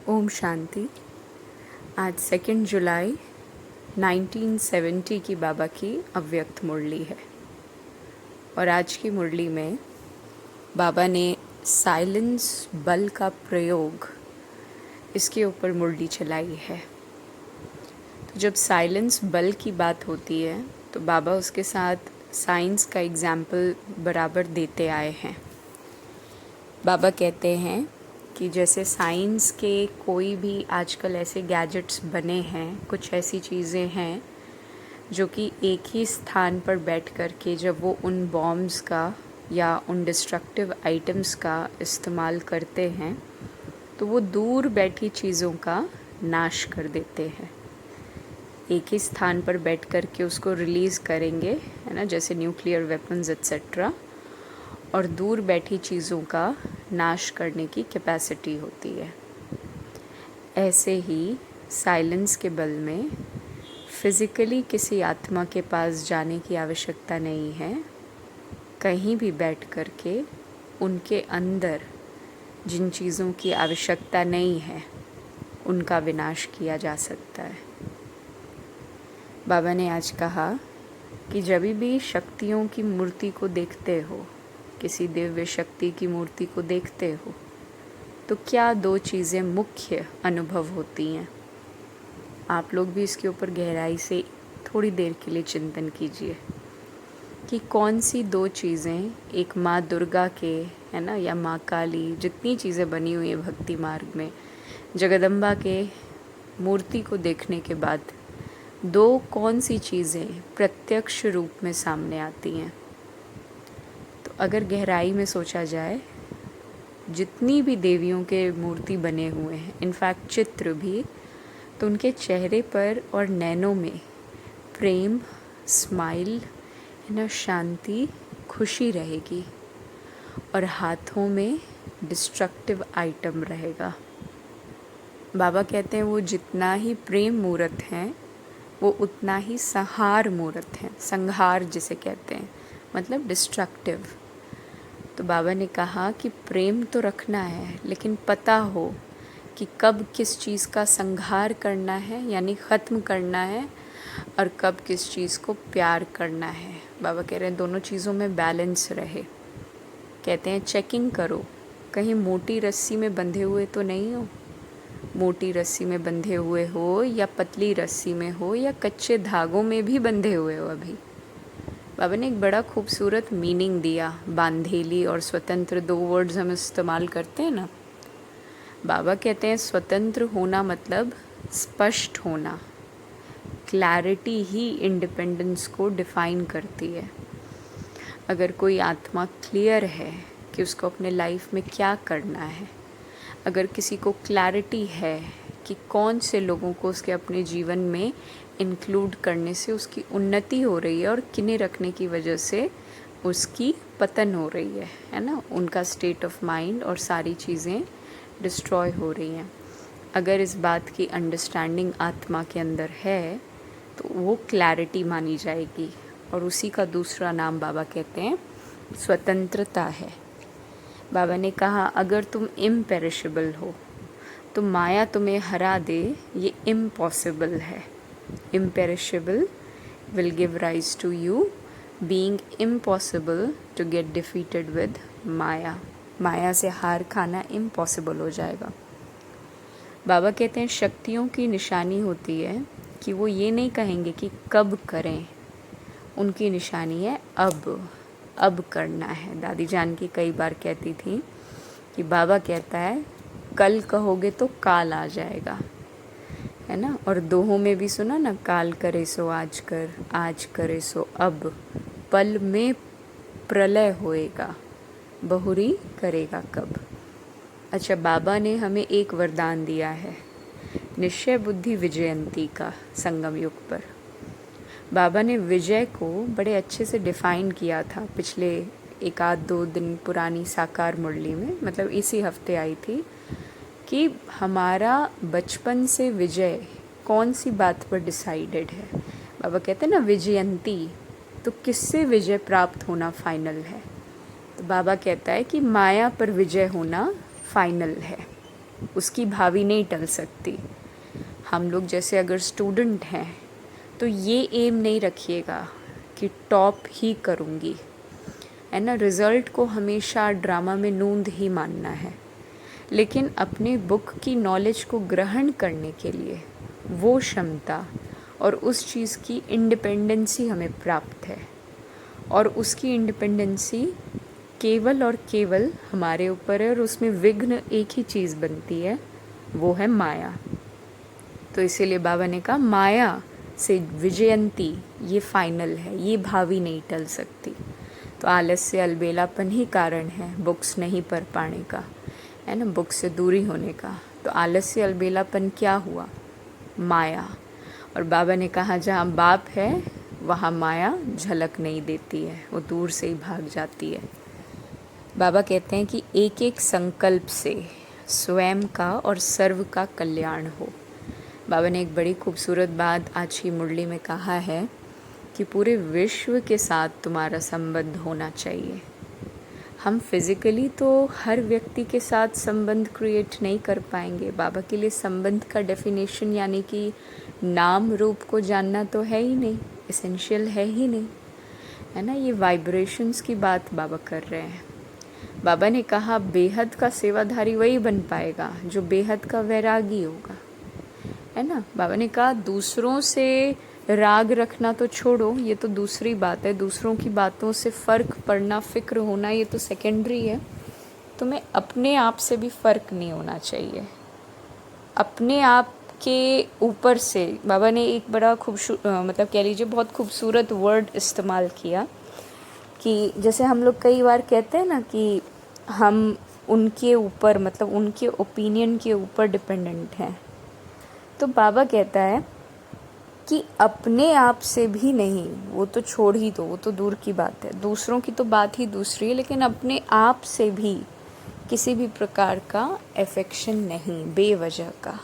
ओम शांति। आज 2 जुलाई 1970 की बाबा की अव्यक्त मुरली है और आज की मुरली में बाबा ने साइलेंस बल का प्रयोग इसके ऊपर मुरली चलाई है। तो जब साइलेंस बल की बात होती है तो बाबा उसके साथ साइंस का एग्जाम्पल बराबर देते आए हैं। बाबा कहते हैं कि जैसे साइंस के कोई भी आजकल ऐसे गैजेट्स बने हैं, कुछ ऐसी चीज़ें हैं जो कि एक ही स्थान पर बैठ कर के जब वो उन बॉम्ब्स का या उन डिस्ट्रक्टिव आइटम्स का इस्तेमाल करते हैं तो वो दूर बैठी चीज़ों का नाश कर देते हैं। एक ही स्थान पर बैठ कर के उसको रिलीज़ करेंगे, है ना, जैसे न्यूक्लियर वेपन्स एट्सेट्रा, और दूर बैठी चीज़ों का नाश करने की कैपेसिटी होती है। ऐसे ही साइलेंस के बल में फिज़िकली किसी आत्मा के पास जाने की आवश्यकता नहीं है। कहीं भी बैठ कर के उनके अंदर जिन चीज़ों की आवश्यकता नहीं है उनका विनाश किया जा सकता है। बाबा ने आज कहा कि जब भी शक्तियों की मूर्ति को देखते हो, किसी दिव्य शक्ति की मूर्ति को देखते हो, तो क्या दो चीज़ें मुख्य अनुभव होती हैं। आप लोग भी इसके ऊपर गहराई से थोड़ी देर के लिए चिंतन कीजिए कि कौन सी दो चीज़ें एक माँ दुर्गा के, है ना, या माँ काली, जितनी चीज़ें बनी हुई है भक्ति मार्ग में, जगदम्बा के मूर्ति को देखने के बाद दो कौन सी चीज़ें प्रत्यक्ष रूप में सामने आती हैं। तो अगर गहराई में सोचा जाए, जितनी भी देवियों के मूर्ति बने हुए हैं, इनफैक्ट चित्र भी, तो उनके चेहरे पर और नैनों में प्रेम, स्माइल, शांति, खुशी रहेगी और हाथों में डिस्ट्रक्टिव आइटम रहेगा। बाबा कहते हैं वो जितना ही प्रेम मूर्त हैं वो उतना ही संहार मूर्त हैं। संहार जिसे कहते हैं मतलब डिस्ट्रक्टिव। तो बाबा ने कहा कि प्रेम तो रखना है, लेकिन पता हो कि कब किस चीज़ का संहार करना है यानी ख़त्म करना है और कब किस चीज़ को प्यार करना है। बाबा कह रहे हैं दोनों चीज़ों में बैलेंस रहे। कहते हैं चेकिंग करो, कहीं मोटी रस्सी में बंधे हुए तो नहीं हो। मोटी रस्सी में बंधे हुए हो या पतली रस्सी में हो या कच्चे धागों में भी बंधे हुए हो। अभी बाबा ने एक बड़ा खूबसूरत मीनिंग दिया। बांधेली और स्वतंत्र दो वर्ड्स हम इस्तेमाल करते हैं ना। बाबा कहते हैं स्वतंत्र होना मतलब स्पष्ट होना। क्लैरिटी ही इंडिपेंडेंस को डिफ़ाइन करती है। अगर कोई आत्मा क्लियर है कि उसको अपने लाइफ में क्या करना है, अगर किसी को क्लैरिटी है कि कौन से लोगों को उसके अपने जीवन में इंक्लूड करने से उसकी उन्नति हो रही है और किन्हें रखने की वजह से उसकी पतन हो रही है ना, उनका स्टेट ऑफ माइंड और सारी चीज़ें डिस्ट्रॉय हो रही हैं, अगर इस बात की अंडरस्टैंडिंग आत्मा के अंदर है तो वो क्लैरिटी मानी जाएगी। और उसी का दूसरा नाम बाबा कहते हैं स्वतंत्रता है। बाबा ने कहा अगर तुम इम्पेरिशेबल हो तो माया तुम्हें हरा दे, ये इम्पॉसिबल है। Imperishable will give rise to you, being impossible to get defeated with Maya. माया से हार खाना इम्पॉसिबल हो जाएगा। बाबा कहते हैं शक्तियों की निशानी होती है कि वो ये नहीं कहेंगे कि कब करें, उनकी निशानी है अब करना है। दादी जान की कई बार कहती थी कि बाबा कहता है कल कहोगे तो काल आ जाएगा, है ना। और दोहों में भी सुना ना, काल करे सो आज कर, आज करे सो अब, पल में प्रलय होएगा, बहुरी करेगा कब। अच्छा, बाबा ने हमें एक वरदान दिया है निश्चय बुद्धि विजयंती का संगम युग पर। बाबा ने विजय को बड़े अच्छे से डिफ़ाइन किया था पिछले 1-2 दिन पुरानी साकार मुरली में, मतलब इसी हफ्ते आई थी, कि हमारा बचपन से विजय कौन सी बात पर डिसाइडेड है। बाबा कहते हैं ना विजयंती, तो किससे विजय प्राप्त होना फाइनल है। तो बाबा कहता है कि माया पर विजय होना फाइनल है। उसकी भावी नहीं टल सकती। हम लोग जैसे अगर स्टूडेंट हैं तो ये एम नहीं रखिएगा कि टॉप ही करूँगी, है ना। रिज़ल्ट को हमेशा ड्रामा में नूंद ही मानना है, लेकिन अपने बुक की नॉलेज को ग्रहण करने के लिए वो क्षमता और उस चीज़ की इंडिपेंडेंसी हमें प्राप्त है, और उसकी इंडिपेंडेंसी केवल और केवल हमारे ऊपर है, और उसमें विघ्न एक ही चीज़ बनती है, वो है माया। तो इसीलिए बाबा ने कहा माया से विजयंती, ये फाइनल है, ये भावी नहीं टल सकती। तो आलस्य अलबेलापन ही कारण है बुक्स नहीं पढ़ पाने का, है ना, बुक्स से दूरी होने का। तो आलस्य अलबेलापन क्या हुआ? माया। और बाबा ने कहा जहाँ बाप है वहाँ माया झलक नहीं देती है, वो दूर से ही भाग जाती है। बाबा कहते हैं कि एक एक संकल्प से स्वयं का और सर्व का कल्याण हो। बाबा ने एक बड़ी खूबसूरत बात आज की मुरली में कहा है कि पूरे विश्व के साथ तुम्हारा संबंध होना चाहिए। हम फिज़िकली तो हर व्यक्ति के साथ संबंध क्रिएट नहीं कर पाएंगे। बाबा के लिए संबंध का डेफिनेशन यानी कि नाम रूप को जानना तो है ही नहीं, एसेंशियल है ही नहीं, है ना। ये वाइब्रेशंस की बात बाबा कर रहे हैं। बाबा ने कहा बेहद का सेवाधारी वही बन पाएगा जो बेहद का वैरागी होगा, है ना। बाबा ने कहा दूसरों से राग रखना तो छोड़ो, ये तो दूसरी बात है, दूसरों की बातों से फ़र्क पड़ना, फ़िक्र होना, ये तो सेकेंडरी है। तुम्हें अपने आप से भी फ़र्क नहीं होना चाहिए। अपने आप के ऊपर से बाबा ने एक बड़ा मतलब कह लीजिए बहुत खूबसूरत वर्ड इस्तेमाल किया कि जैसे हम लोग कई बार कहते हैं ना कि हम उनके ऊपर, मतलब उनके ओपिनियन के ऊपर डिपेंडेंट हैं। तो बाबा कहता है कि अपने आप से भी नहीं, वो तो छोड़ ही दो, वो तो दूर की बात है, दूसरों की तो बात ही दूसरी है, लेकिन अपने आप से भी किसी भी प्रकार का अफेक्शन नहीं, बेवजह का,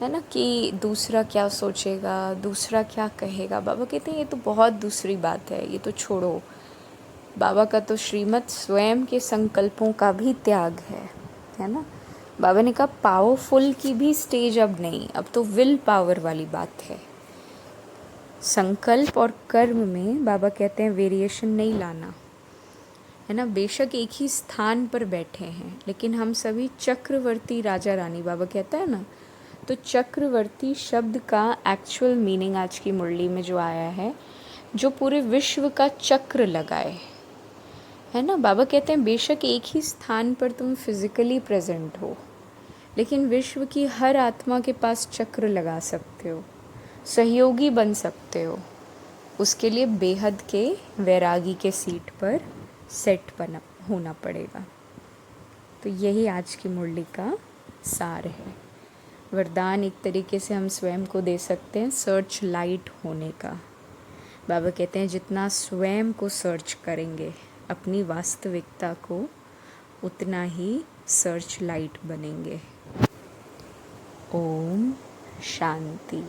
है ना, कि दूसरा क्या सोचेगा, दूसरा क्या कहेगा। बाबा कहते हैं ये तो बहुत दूसरी बात है, ये तो छोड़ो। बाबा का तो श्रीमत स्वयं के संकल्पों का भी त्याग है ना। बाबा ने कहा पावरफुल की भी स्टेज अब नहीं, अब तो विल पावर वाली बात है। संकल्प और कर्म में बाबा कहते हैं वेरिएशन नहीं लाना, है ना। बेशक एक ही स्थान पर बैठे हैं, लेकिन हम सभी चक्रवर्ती राजा रानी, बाबा कहता है ना। तो चक्रवर्ती शब्द का एक्चुअल मीनिंग आज की मुरली में जो आया है, जो पूरे विश्व का चक्र लगाए, है ना। बाबा कहते हैं बेशक एक ही स्थान पर तुम फिजिकली प्रेजेंट हो, लेकिन विश्व की हर आत्मा के पास चक्र लगा सकते हो, सहयोगी बन सकते हो। उसके लिए बेहद के वैरागी के सीट पर सेट बना होना पड़ेगा। तो यही आज की मुरली का सार है। वरदान एक तरीके से हम स्वयं को दे सकते हैं सर्च लाइट होने का। बाबा कहते हैं जितना स्वयं को सर्च करेंगे अपनी वास्तविकता को, उतना ही सर्च लाइट बनेंगे। ओम शांति।